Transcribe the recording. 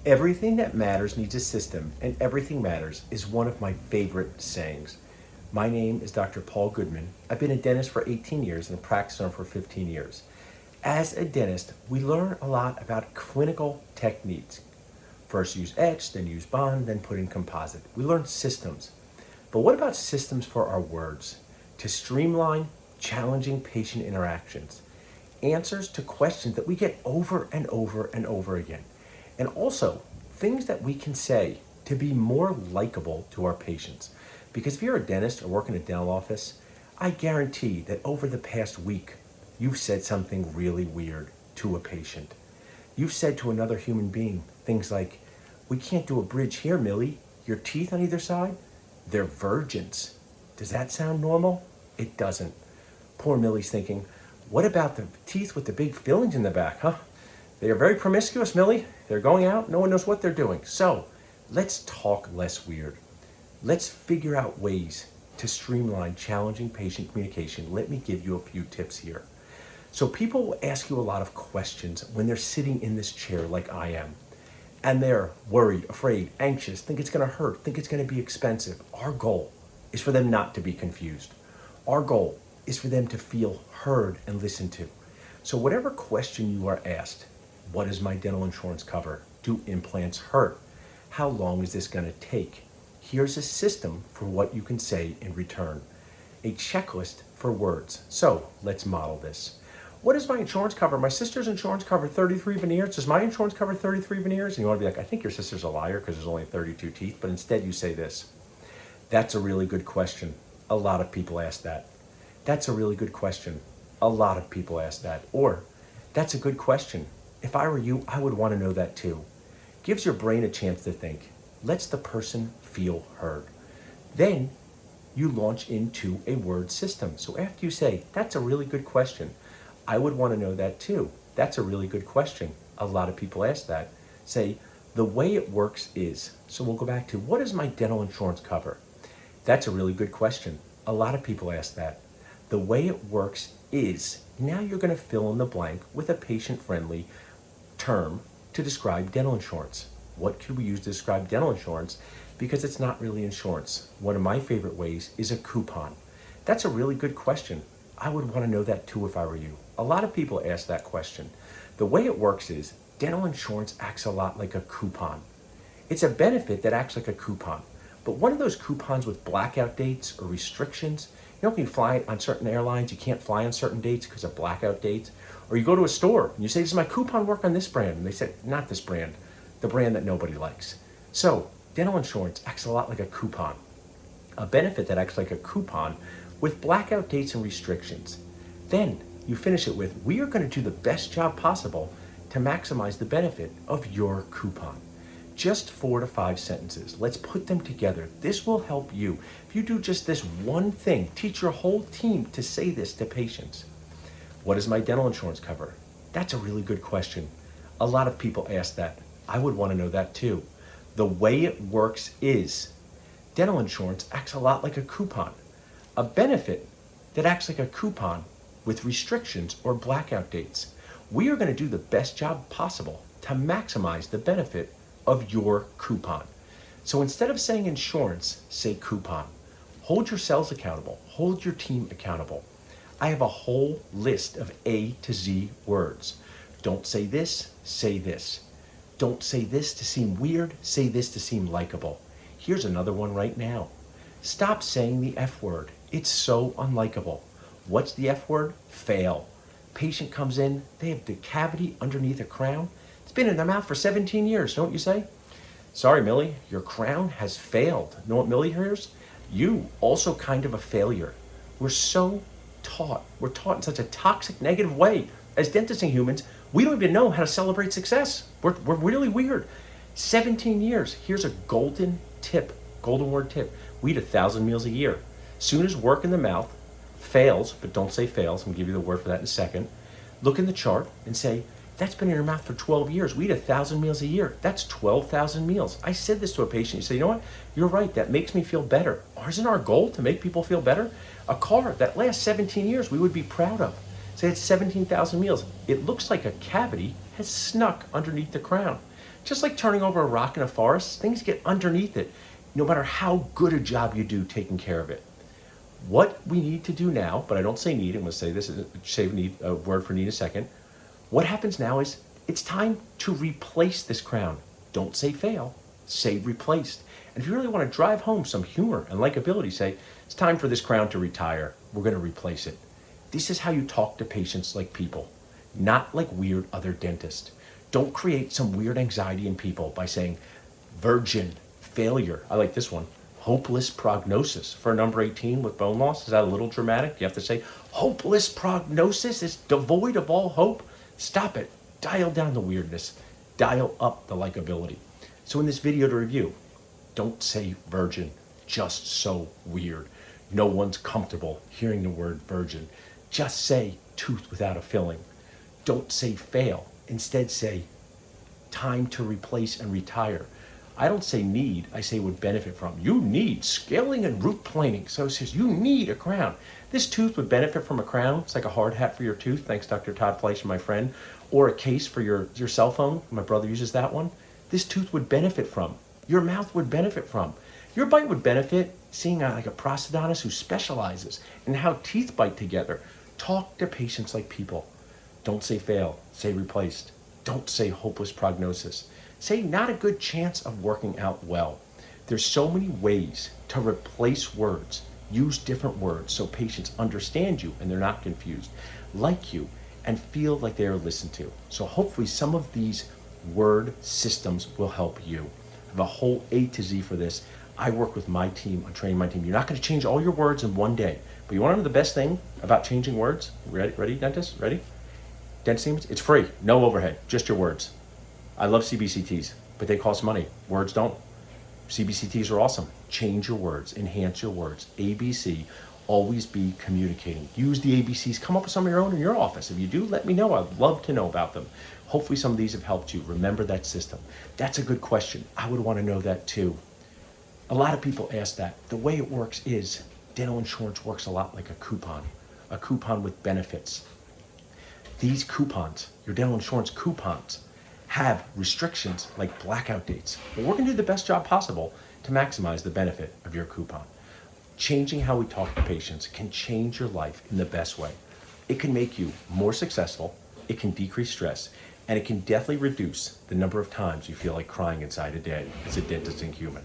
Everything that matters needs a system, and everything matters is one of my favorite sayings. My name is Dr. Paul Goodman. I've been a dentist for 18 years and a practice owner for 15 years. As a dentist, we learn a lot about clinical techniques. First use etch, then use bond, then put in composite. We learn systems. But what about systems for our words? To streamline challenging patient interactions. Answers to questions that we get over and over and over again. And also, things that we can say to be more likable to our patients. Because if you're a dentist or work in a dental office, I guarantee that over the past week, you've said something really weird to a patient. You've said to another human being things like, "We can't do a bridge here, Millie. Your teeth on either side, they're virgins." Does that sound normal? It doesn't. Poor Millie's thinking, what about the teeth with the big fillings in the back, huh? They are very promiscuous, Millie. They're going out. No one knows what they're doing. So let's talk less weird. Let's figure out ways to streamline challenging patient communication. Let me give you a few tips here. So people will ask you a lot of questions when they're sitting in this chair like I am. And they're worried, afraid, anxious, think it's going to hurt, think it's going to be expensive. Our goal is for them not to be confused. Our goal is for them to feel heard and listened to. So whatever question you are asked, what does my dental insurance cover? Do implants hurt? How long is this going to take? Here's a system for what you can say in return. A checklist for words. So let's model this. What does my insurance cover? My sister's insurance cover 33 veneers. Does my insurance cover 33 veneers? And you want to be like, I think your sister's a liar because there's only 32 teeth. But instead you say this. That's a really good question. A lot of people ask that. That's a really good question. A lot of people ask that. Or, that's a good question. If I were you, I would want to know that too. Gives your brain a chance to think. Lets the person feel heard. Then you launch into a word system. So after you say, that's a really good question, I would want to know that too. That's a really good question. A lot of people ask that. Say, the way it works is. So we'll go back to, what does my dental insurance cover? That's a really good question. A lot of people ask that. The way it works is. Now you're going to fill in the blank with a patient-friendly term to describe dental insurance. What could we use to describe dental insurance? Because it's not really insurance. One of my favorite ways is a coupon. That's a really good question. I would want to know that too if I were you. A lot of people ask that question. The way it works is dental insurance acts a lot like a coupon. It's a benefit that acts like a coupon. But one of those coupons with blackout dates or restrictions, you know, when you fly on certain airlines, you can't fly on certain dates because of blackout dates. Or you go to a store and you say, does my coupon work on this brand? And they say, not this brand, the brand that nobody likes. So dental insurance acts a lot like a coupon. A benefit that acts like a coupon with blackout dates and restrictions. Then you finish it with, we are going to do the best job possible to maximize the benefit of your coupon. Just 4 to 5 sentences. Let's put them together. This will help you. If you do just this one thing, teach your whole team to say this to patients. What does my dental insurance cover? That's a really good question. A lot of people ask that. I would want to know that too. The way it works is dental insurance acts a lot like a coupon. A benefit that acts like a coupon with restrictions or blackout dates. We are going to do the best job possible to maximize the benefit of your coupon. So instead of saying insurance, say coupon. Hold yourselves accountable. Hold your team accountable. I have a whole list of A to Z words. Don't say this, say this. Don't say this to seem weird, say this to seem likable. Here's another one right now. Stop saying the F word. It's so unlikable. What's the F word? Fail. Patient comes in, they have the cavity underneath a crown. It's been in their mouth for 17 years, don't you say? Sorry, Millie, your crown has failed. Know what Millie hears? You, also kind of a failure. We're taught in such a toxic, negative way. As dentists and humans, we don't even know how to celebrate success. We're really weird. 17 years, here's a golden word tip. We eat 1,000 meals a year. Soon as work in the mouth fails, but don't say fails, I'm gonna give you the word for that in a second. Look in the chart and say, that's been in your mouth for 12 years. We eat 1,000 meals a year. That's 12,000 meals. I said this to a patient. You say, you know what? You're right. That makes me feel better. Isn't our goal to make people feel better? A car that lasts 17 years we would be proud of. Say it's 17,000 meals. It looks like a cavity, has snuck underneath the crown. Just like turning over a rock in a forest, things get underneath it, no matter how good a job you do taking care of it. What we need to do now, but I don't say need, I'm gonna say this, say need, a word for need in a second. What happens now is it's time to replace this crown. Don't say fail, say replaced. And if you really want to drive home some humor and likability, say, it's time for this crown to retire. We're going to replace it. This is how you talk to patients like people, not like weird other dentists. Don't create some weird anxiety in people by saying virgin, failure. I like this one. Hopeless prognosis. For number 18 with bone loss, is that a little dramatic? You have to say, hopeless prognosis is devoid of all hope. Stop it. Dial down the weirdness. Dial up the likability. So in this video to review, don't say virgin, just so weird. No one's comfortable hearing the word virgin. Just say tooth without a filling. Don't say fail. Instead say time to replace and retire. I don't say need, I say would benefit from. You need scaling and root planing. So it says you need a crown. This tooth would benefit from a crown. It's like a hard hat for your tooth, thanks Dr. Todd Fleischer, my friend, or a case for your cell phone. My brother uses that one. This tooth would benefit from. Your mouth would benefit from. Your bite would benefit seeing like a prosthodontist who specializes in how teeth bite together. Talk to patients like people. Don't say fail, say replaced. Don't say hopeless prognosis. Say not a good chance of working out well. There's so many ways to replace words. Use different words so patients understand you and they're not confused, like you, and feel like they are listened to. So hopefully some of these word systems will help you. I have a whole A to Z for this. I work with my team, I'm training my team. You're not going to change all your words in one day, but you want to know the best thing about changing words? Ready, dentist? Ready? Dentist, it's free, no overhead, just your words. I love CBCTs, but they cost money. Words don't. CBCTs are awesome. Change your words, enhance your words. ABC, always be communicating. Use the ABCs, come up with some of your own in your office. If you do, let me know. I'd love to know about them. Hopefully some of these have helped you. Remember that system. That's a good question. I would want to know that too. A lot of people ask that. The way it works is dental insurance works a lot like a coupon with benefits. These coupons, your dental insurance coupons, have restrictions like blackout dates. But we're going to do the best job possible to maximize the benefit of your coupon. Changing how we talk to patients can change your life in the best way. It can make you more successful, it can decrease stress, and it can definitely reduce the number of times you feel like crying inside a day as a dentist and human.